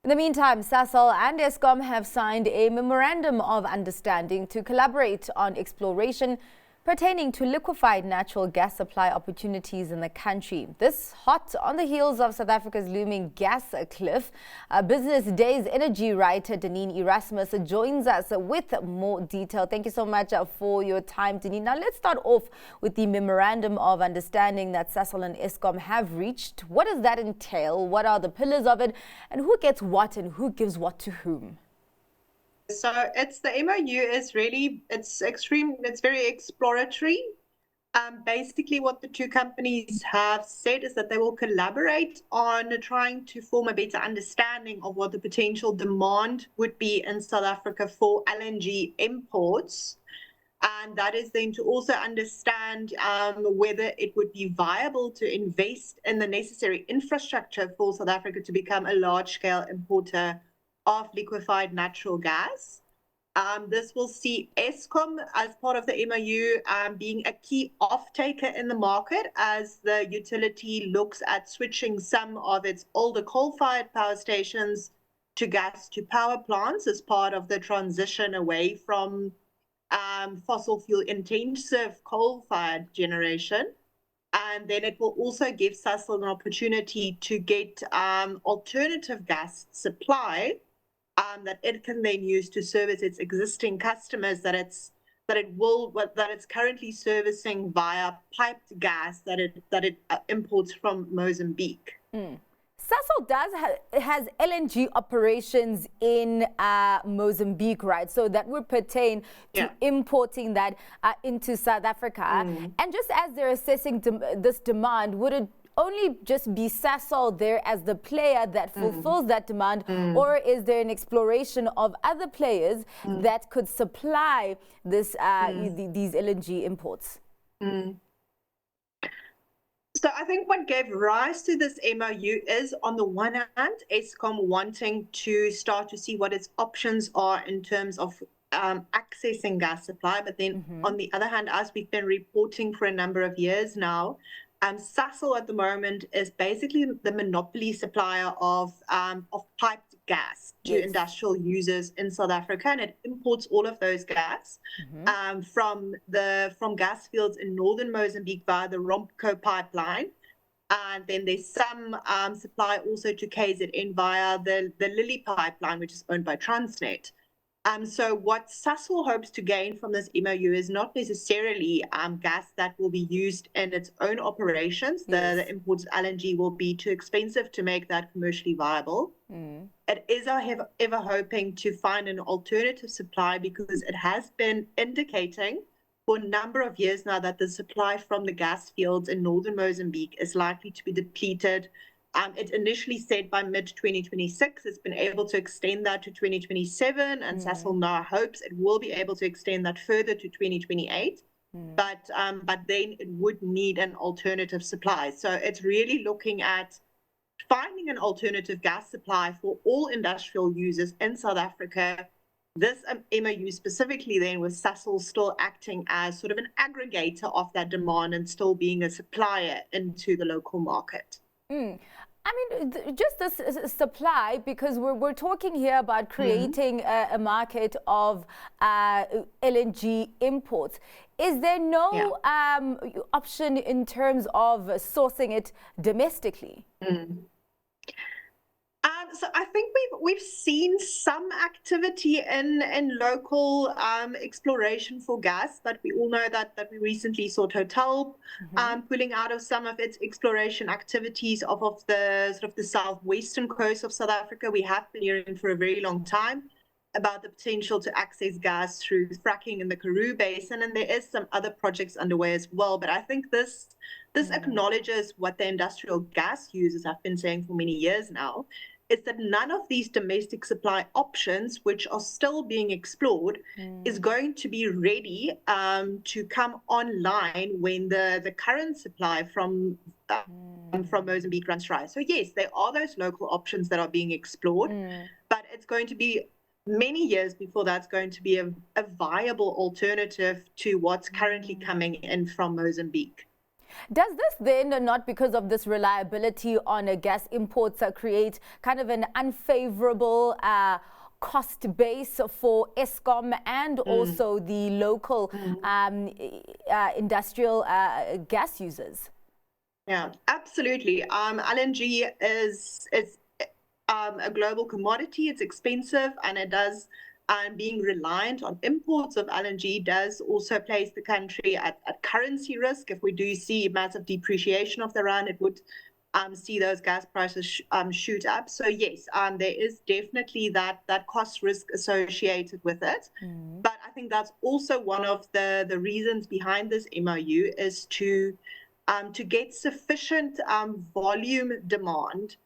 In the meantime, Sasol and Eskom have signed a memorandum of understanding to collaborate on exploration pertaining to liquefied natural gas supply opportunities in the country. This hot on the heels of South Africa's looming gas cliff. Business Day's energy writer Denene Erasmus joins us with more detail. Thank you so much for your time, Denene. Now let's start off with the memorandum of understanding that Sasol and Eskom have reached. What does that entail? What are the pillars of it? And who gets what and who gives what to whom? So the MOU is really, it's very exploratory. Basically what the two companies have said is that they will collaborate on trying to form a better understanding of what the potential demand would be in South Africa for LNG imports. And that is then to also understand whether it would be viable to invest in the necessary infrastructure for South Africa to become a large-scale importer of liquefied natural gas. This will see Eskom as part of the MOU being a key off-taker in the market as the utility looks at switching some of its older coal-fired power stations to gas-to-power plants as part of the transition away from fossil fuel-intensive coal-fired generation. And then it will also give Sasol an opportunity to get alternative gas supply that it can then use to service its existing customers that it's currently servicing via piped gas that it imports from Mozambique. Sasol has LNG operations in Mozambique, right? So that would pertain to importing that into South Africa. And just as they're assessing this demand, would it only just be Sasol there as the player that fulfills that demand, or is there an exploration of other players that could supply this these LNG imports? So I think what gave rise to this MOU is, on the one hand, Eskom wanting to start to see what its options are in terms of accessing gas supply, but then on the other hand, as we've been reporting for a number of years now, Sasol at the moment is basically the monopoly supplier of piped gas to industrial users in South Africa, and it imports all of those gas from gas fields in northern Mozambique via the Rompco pipeline, and then there's some supply also to KZN via the Lily pipeline, which is owned by Transnet. So what Sasol hopes to gain from this MOU is not necessarily gas that will be used in its own operations. The imports of LNG will be too expensive to make that commercially viable. It is ever hoping to find an alternative supply, because it has been indicating for a number of years now that the supply from the gas fields in northern Mozambique is likely to be depleted. It initially said by mid-2026. It's been able to extend that to 2027, and Sasol now hopes it will be able to extend that further to 2028. But then it would need an alternative supply. So it's really looking at finding an alternative gas supply for all industrial users in South Africa. This MOU specifically then, with Sasol still acting as sort of an aggregator of that demand and still being a supplier into the local market. I mean, just this supply, because we're talking here about creating a market of LNG imports. Is there no option in terms of sourcing it domestically? So I think we've seen some activity in local exploration for gas, but we all know that we recently saw Total pulling out of some of its exploration activities off of the sort of the southwestern coast of South Africa. We have been hearing for a very long time about the potential to access gas through fracking in the Karoo Basin, and there is some other projects underway as well. But I think this acknowledges what the industrial gas users have been saying for many years now, is that none of these domestic supply options, which are still being explored, is going to be ready to come online when the current supply from Mozambique runs dry. So yes, there are those local options that are being explored, but it's going to be many years before that's going to be a viable alternative to what's currently coming in from Mozambique. Does this then, not because of this reliability on gas imports, create kind of an unfavorable cost base for Eskom and also the local industrial gas users? Yeah, absolutely. LNG is a global commodity. It's expensive, and it does. Being reliant on imports of LNG does also place the country at currency risk. If we do see massive depreciation of the rand, it would see those gas prices shoot up. So yes, there is definitely that cost risk associated with it. But I think that's also one of the reasons behind this MOU is to get sufficient volume demand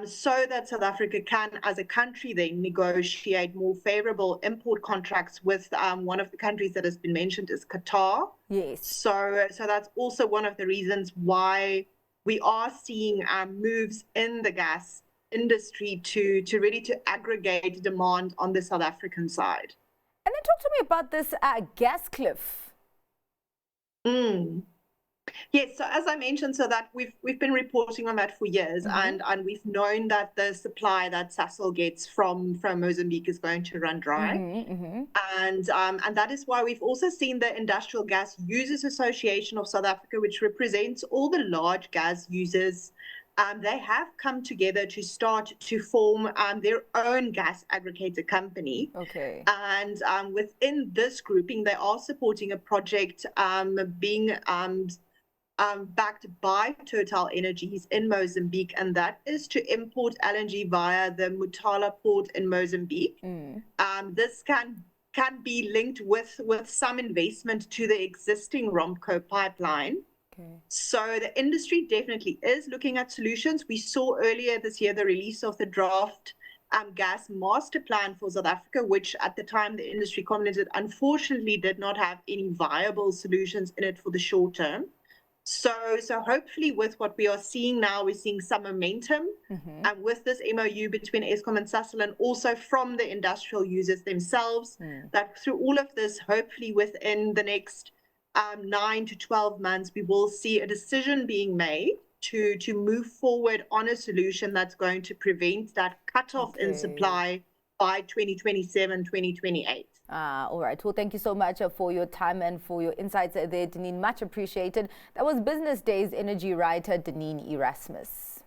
so that South Africa can, as a country, then negotiate more favorable import contracts with one of the countries that has been mentioned is Qatar. Yes. So that's also one of the reasons why we are seeing moves in the gas industry to really to aggregate demand on the South African side. And then talk to me about this gas cliff. Yes, so as I mentioned, so that we've been reporting on that for years, and we've known that the supply that Sasol gets from Mozambique is going to run dry, and that is why we've also seen the Industrial Gas Users Association of South Africa, which represents all the large gas users. They have come together to start to form their own gas aggregator company. Okay. And within this grouping, they are supporting a project being backed by Total Energies in Mozambique, and that is to import LNG via the Mutala port in Mozambique. This can be linked with some investment to the existing Romco pipeline. Okay. So the industry definitely is looking at solutions. We saw earlier this year the release of the draft gas master plan for South Africa, which at the time the industry commented unfortunately did not have any viable solutions in it for the short term. So hopefully with what we are seeing now, we're seeing some momentum and with this MOU between Eskom and Sasol, and also from the industrial users themselves, that through all of this, hopefully within the next 9 to 12 months, we will see a decision being made to move forward on a solution that's going to prevent that cutoff in supply by 2027, 2028. All right. Well, thank you so much for your time and for your insights there, Denene. Much appreciated. That was Business Day's energy writer, Denene Erasmus.